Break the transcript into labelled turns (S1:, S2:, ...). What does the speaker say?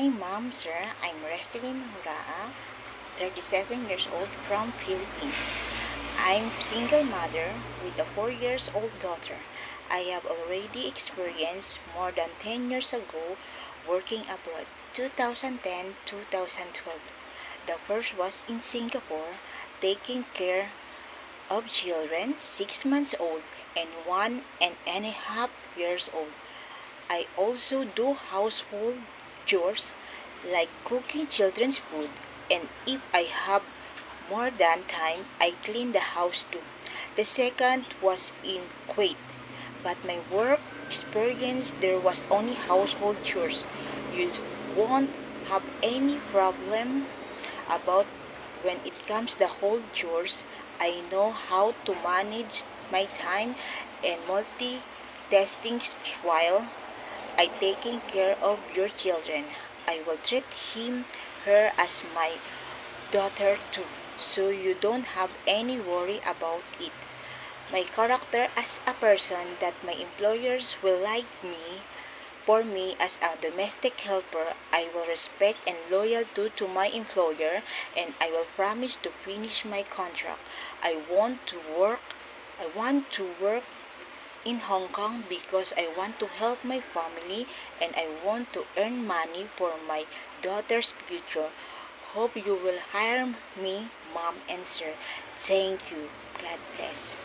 S1: morning, Ma'am, Sir. I'm Restelyn Huraa, 37 years old from Philippines. I'm single mother with a 4 years old daughter. I have already experienced more than 10 years ago working abroad, 2010-2012. The first was in Singapore, taking care of children 6 months old and 1.5 years old. I also do household chores like cooking children's food, and if I have more than time, I clean the house too. The second was in Kuwait, but my work experience there was only household chores. You won't have any problem about when it comes the whole chores. I know how to manage my time and multitasking while I taking care of your children. I will treat her as my daughter too, so you don't have any worry about it. My character as a person that my employers will like me. For me as a domestic helper, I will respect and loyal to my employer, and I will promise to finish my contract. I want to work in Hong Kong because I want to help my family and I want to earn money for my daughter's future. Hope you will hire me, Mom and Sir. Thank you. God bless.